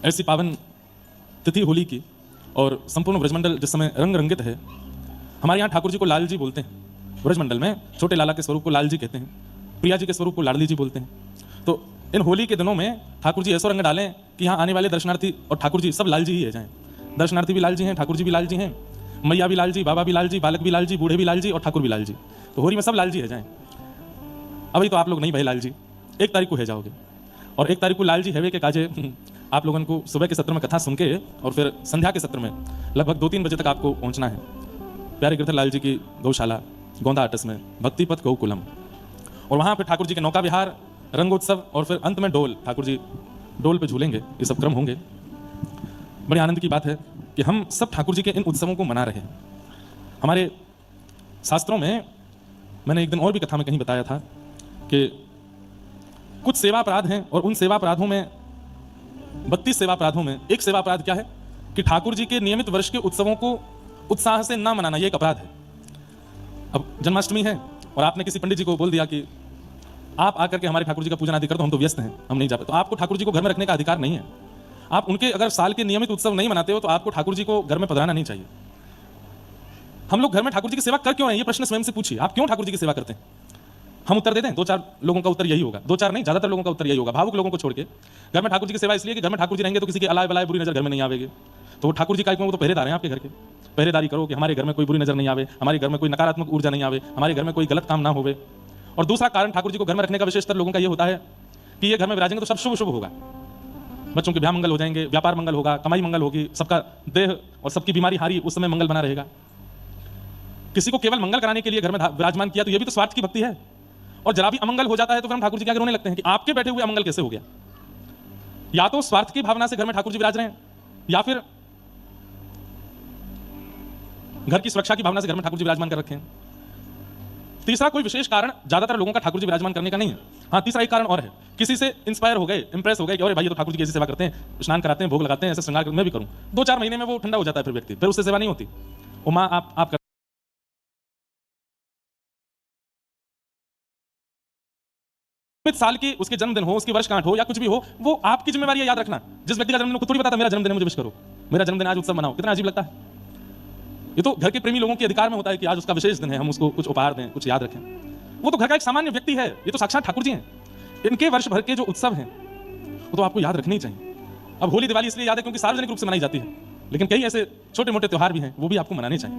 ऐसी पावन तिथि होली की और संपूर्ण ब्रजमंडल जिस समय रंग रंगित है। हमारे यहाँ ठाकुर जी को लाल जी बोलते हैं। ब्रजमंडल में छोटे लाला के स्वरूप को लाल जी कहते हैं, प्रिया जी के स्वरूप को लाडली जी बोलते हैं। तो इन होली के दिनों में ठाकुर जी ऐसा रंग डालें कि यहाँ आने वाले दर्शनार्थी और ठाकुर जी सब लाल जी ही है जाएं। दर्शनार्थी भी लाल जी हैं, ठाकुर जी भी लाल जी हैं, मैया भी लाल जी, बाबा भी लाल जी, बालक भी लाल जी, बूढ़े भी लाल जी और ठाकुर भी लाल जी। तो होली में सब लाल जी है जाएं। अभी तो आप लोग नहीं भाई लाल जी, 1 तारीख को है जाओगे और 1 तारीख को लाल जी हैवे के काजे आप लोगों को सुबह के सत्र में कथा सुन के और फिर संध्या के सत्र में लगभग 2-3 बजे तक आपको पहुंचना है प्यारे गिरधर लाल जी की गौशाला गोंदा आटस में भक्तिपथ गौकुलम। और वहाँ पे ठाकुर जी के नौका विहार, रंगोत्सव और फिर अंत में डोल, ठाकुर जी डोल पे झूलेंगे। ये सब क्रम होंगे। बड़े आनंद की बात है कि हम सब ठाकुर जी के इन उत्सवों को मना रहे हैं। हमारे शास्त्रों में मैंने एक दिन और भी कथा में कहीं बताया था कि कुछ सेवा अपराध हैं और उन सेवा अपराधों में 32 सेवा अपराधों में एक सेवा अपराध क्या है कि ठाकुर जी के नियमित वर्ष के उत्सवों को उत्साह से ना मनाना, ये एक अपराध है। अब जन्माष्टमी है और आपने किसी पंडित जी को बोल दिया कि आप आकर के हमारे ठाकुर जी का पूजन आदि कर दो, हम तो व्यस्त हैं, हम नहीं जा पाते। तो आपको ठाकुर जी को घर में रखने का अधिकार नहीं है। आप उनके अगर साल के नियमित उत्सव नहीं मनाते हो तो आपको ठाकुर जी को घर में पधराना नहीं चाहिए। हम लोग घर में ठाकुर जी की सेवा कर क्यों रहे हैं, ये प्रश्न स्वयं से पूछिए। आप क्यों ठाकुर जी की सेवा करते हैं? हम उत्तर दे दें? 2-4 लोगों का उत्तर यही होगा, 2-4 नहीं, ज्यादातर लोगों का उत्तर यही होगा, भावुक लोगों को छोड़ के। घर में ठाकुर जी की सेवा इसलिए कि घर में ठाकुर जी रहेंगे तो किसी की अलाय बलाय बुरी नजर घर में नहीं आवेगी। तो वो ठाकुर जी का वो तो पहरेदार हैं आपके घर के। पहरेदारी करो कि हमारे घर में कोई बुरी नजर नहीं आवे, हमारे घर में कोई नकारात्मक ऊर्जा नहीं आवे, हमारे घर में कोई गलत काम ना होवे। और दूसरा कारण ठाकुर जी को घर में रखने का विशेषतर लोगों का ये होता है कि ये घर में विराजेंगे तो सब शुभ शुभ होगा। बच्चों के ब्याह मंगल हो जाएंगे, व्यापार मंगल होगा, कमाई मंगल होगी, सबका देह और सबकी बीमारी हारी उस समय मंगल बना रहेगा। किसी को केवल मंगल कराने के लिए घर में विराजमान किया तो ये भी तो स्वार्थ की भक्ति है। और जरा भी अमंगल हो जाता है तो फिर हम ठाकुर जी के आगे रोने लगते हैं कि आपके बैठे हुए अमंगल कैसे हो गया। या तो स्वार्थ की भावना से घर में ठाकुर जी विराज रहे हैं या फिर घर की सुरक्षा की भावना से घर में ठाकुर जी विराजमान कर रखे हैं। तीसरा कोई विशेष कारण ज्यादातर लोगों का ठाकुर जी विराजमान करने का नहीं है। हाँ, तीसरा एक कारण और है, किसी से इंस्पायर हो गए, इंप्रेस हो गए कि अरे भाई ये तो ठाकुर जी की ऐसी सेवा करते हैं, स्नान कराते हैं, भोग लगाते हैं, ऐसे श्रृंगार मैं भी करूं। 2-4 महीने में वो ठंडा हो जाता है, फिर व्यक्ति फिर उससे सेवा नहीं होती। वो माँ आप साल की उसके जन्मदिन हो, उसकी वर्षगांठ हो या कुछ भी हो, वो आपकी जिम्मेवारी है याद रखना। जिस व्यक्ति का जन्मदिन खुद थोड़ी बताता मेरा जन्मदिन है मुझे विश करो, मेरा जन्मदिन आज उत्सव मनाओ, कितना अजीब लगता है। ये तो घर के प्रेमी लोगों के अधिकार में होता है कि आज उसका विशेष दिन है, हम उसको कुछ उपहार दें, कुछ याद रखें। वो तो घर का एक सामान्य व्यक्ति है, ये तो साक्षात ठाकुर जी हैं। इनके वर्ष भर के जो उत्सव हैं वो तो आपको याद रखने ही चाहिए। अब होली दिवाली इसलिए याद है क्योंकि सार्वजनिक रूप से मनाई जाती है, लेकिन कई ऐसे छोटे मोटे त्योहार भी हैं, वो भी आपको मनाने चाहिए।